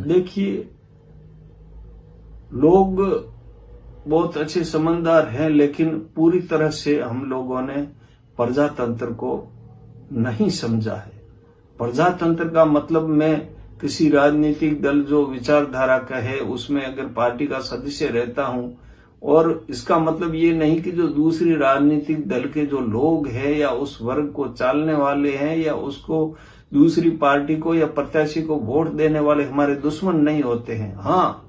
देखिए, लोग बहुत अच्छे समझदार हैं, लेकिन पूरी तरह से हम लोगों ने प्रजातंत्र को नहीं समझा है। प्रजातंत्र का मतलब मैं किसी राजनीतिक दल जो विचारधारा का है उसमें अगर पार्टी का सदस्य रहता हूं, और इसका मतलब ये नहीं कि जो दूसरी राजनीतिक दल के जो लोग हैं या उस वर्ग को चालने वाले हैं या उसको दूसरी पार्टी को या प्रत्याशी को वोट देने वाले हमारे दुश्मन नहीं होते हैं। हाँ,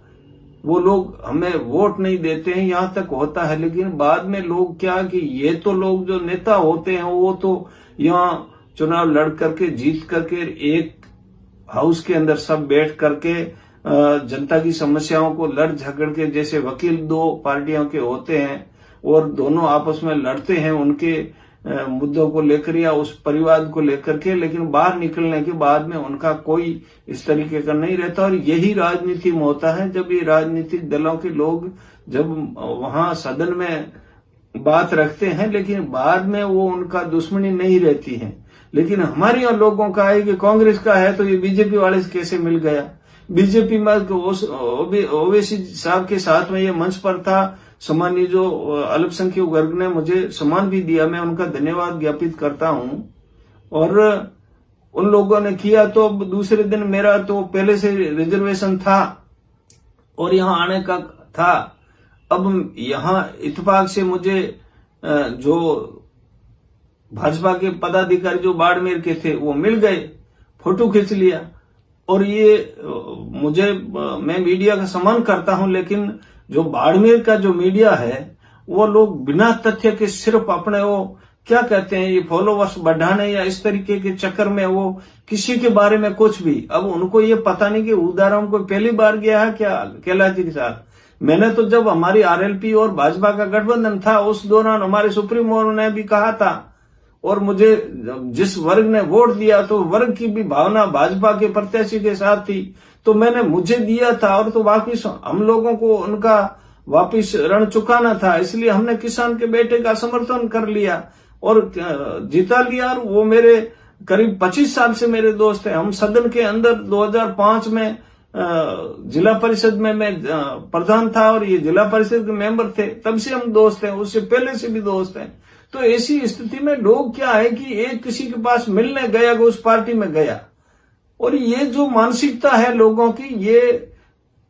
वो लोग हमें वोट नहीं देते हैं, यहां तक होता है, लेकिन बाद में लोग क्या कि ये तो लोग जो नेता होते हैं वो तो यहाँ चुनाव लड़ करके जीत करके एक हाउस के अंदर सब बैठ करके जनता की समस्याओं को लड़ झगड़ के, जैसे वकील दो पार्टियों के होते हैं और दोनों आपस में लड़ते हैं उनके मुद्दों को लेकर या उस परिवार को लेकर के, लेकिन बाहर निकलने के बाद में उनका कोई इस तरीके का नहीं रहता। और यही राजनीति में होता है, जब ये राजनीतिक दलों के लोग जब वहां सदन में बात रखते हैं लेकिन बाद में वो उनका दुश्मनी नहीं रहती है। लेकिन हमारे यहाँ लोगों का है कि कांग्रेस का है तो ये बीजेपी वाले से कैसे मिल गया। बीजेपी में ओवैसी साहब के साथ में ये मंच पर था, सम्मानीय जो अल्पसंख्यक वर्ग ने मुझे सम्मान भी दिया, मैं उनका धन्यवाद ज्ञापित करता हूं। और उन लोगों ने किया तो दूसरे दिन मेरा तो पहले से रिजर्वेशन था और यहां आने का था। अब यहां इत्तेफाक से मुझे जो भाजपा के पदाधिकारी जो बाड़मेर के थे वो मिल गए, फोटो खींच लिया। और ये मैं मीडिया का सम्मान करता हूं, लेकिन जो बाड़मेर का जो मीडिया है वो लोग बिना तथ्य के सिर्फ अपने वो क्या कहते हैं ये फॉलोवर्स बढ़ाने या इस तरीके के चक्कर में वो किसी के बारे में कुछ भी, अब उनको ये पता नहीं कि उदाहरण को पहली बार गया है क्या कैलाश जी के साथ। मैंने तो जब हमारी आरएलपी और भाजपा का गठबंधन था उस दौरान हमारे सुप्रीमो ने भी कहा था, और मुझे जिस वर्ग ने वोट दिया तो वर्ग की भी भावना भाजपा के प्रत्याशी के साथ थी, तो मैंने मुझे दिया था और तो वापिस हम लोगों को उनका वापिस ऋण चुकाना था, इसलिए हमने किसान के बेटे का समर्थन कर लिया और जीता लिया। और वो मेरे करीब 25 साल से मेरे दोस्त हैं। हम सदन के अंदर 2005 में जिला परिषद में मैं प्रधान था और ये जिला परिषद के मेंबर थे, तब से हम दोस्त हैं, उससे पहले से भी दोस्त हैं। तो ऐसी स्थिति में लोग क्या है कि एक किसी के पास मिलने गया वो उस पार्टी में गया, और ये जो मानसिकता है लोगों की ये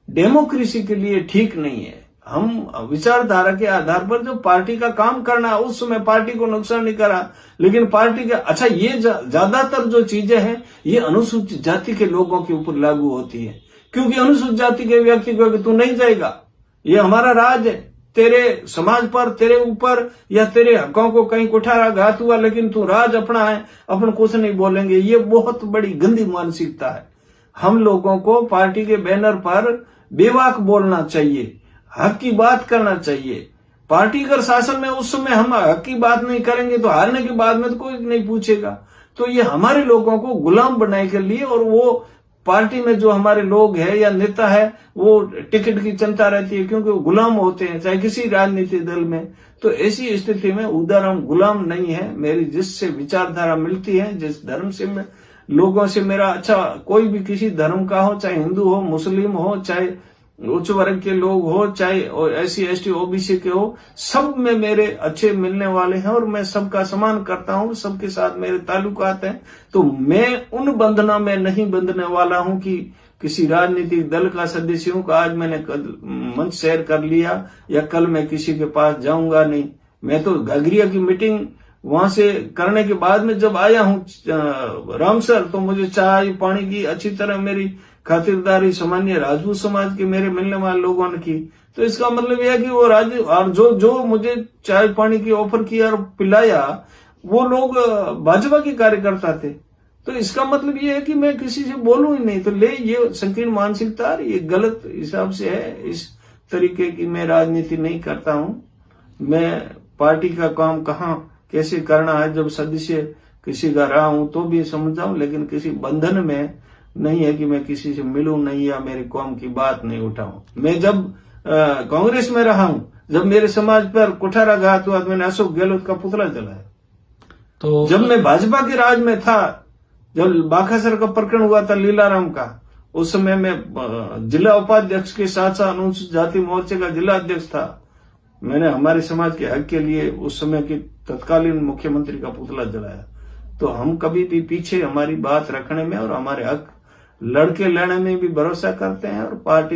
डेमोक्रेसी के लिए ठीक नहीं है। हम विचारधारा के आधार पर जो पार्टी का काम करना है उस समय पार्टी को नुकसान नहीं करा, लेकिन पार्टी का अच्छा ये ज्यादातर जो चीजें हैं ये अनुसूचित जाति के लोगों के ऊपर लागू होती है, क्योंकि अनुसूचित जाति के व्यक्ति को तू नहीं जाएगा, ये हमारा राज है, तेरे समाज पर तेरे ऊपर या तेरे हकों को कहीं कुठाराघात हुआ लेकिन तू राज अपना है, अपन कुछ नहीं बोलेंगे। ये बहुत बड़ी गंदी मानसिकता है। हम लोगों को पार्टी के बैनर पर बेवाक बोलना चाहिए, हक की बात करना चाहिए। पार्टी अगर शासन में उस समय हम हक की बात नहीं करेंगे तो हारने के बाद में तो कोई नहीं पूछेगा। तो ये हमारे लोगों को गुलाम बनाने के लिए, और वो पार्टी में जो हमारे लोग हैं या नेता है वो टिकट की चिंता रहती है, क्योंकि वो गुलाम होते हैं चाहे किसी राजनीतिक दल में। तो ऐसी स्थिति में उधर हम गुलाम नहीं है। मेरी जिससे विचारधारा मिलती है, जिस धर्म से लोगों से मेरा अच्छा, कोई भी किसी धर्म का हो, चाहे हिंदू हो, मुस्लिम हो, चाहे उच्च वर्ग के लोग हो, चाहे SC ST OBC के हो, सब में मेरे अच्छे मिलने वाले हैं और मैं सबका सम्मान करता हूं, सबके साथ मेरे ताल्लुकात हैं। तो मैं उन बंधनों में नहीं बंधने वाला हूं कि किसी राजनीतिक दल का सदस्य हूं, आज मैंने मंच शेयर कर लिया या कल मैं किसी के पास जाऊंगा नहीं। मैं तो घाघरिया की मीटिंग वहां से करने के बाद में जब आया हूं रामसर, तो मुझे चाय पानी की अच्छी तरह मेरी खातिरदारी सामान्य राजपूत समाज के मेरे मिलने वाले लोगों ने की। तो इसका मतलब यह है कि वो और जो मुझे चाय पानी की ऑफर किया और पिलाया वो लोग भाजपा के कार्यकर्ता थे। तो इसका मतलब ये है कि मैं किसी से बोलूं ही नहीं। तो ये संकीर्ण मानसिकता, ये गलत हिसाब से है। इस तरीके की मैं राजनीति नहीं करता हूं। मैं पार्टी का काम कहाँ कैसे करना है, जब सदस्य किसी का रहा हूं तो भी समझता हूं, लेकिन किसी बंधन में नहीं है कि मैं किसी से मिलूं नहीं या मेरी कौम की बात नहीं उठाऊं। मैं जब कांग्रेस में रहा हूं, जब मेरे समाज पर कुठाराघात हुआ, मैंने अशोक गहलोत का पुतला जलाया। तो जब मैं भाजपा के राज में था, जब बाखासर का प्रकरण हुआ था लीलाराम का, उस समय मैं जिला उपाध्यक्ष के साथ साथ अनुसूचित जाति मोर्चे का जिला अध्यक्ष था। मैंने हमारे समाज के हक के लिए उस समय के तत्कालीन मुख्यमंत्री का पुतला जलाया। तो हम कभी भी पीछे हमारी बात रखने में और हमारे हक लड़के लेने में भी भरोसा करते हैं और पार्टी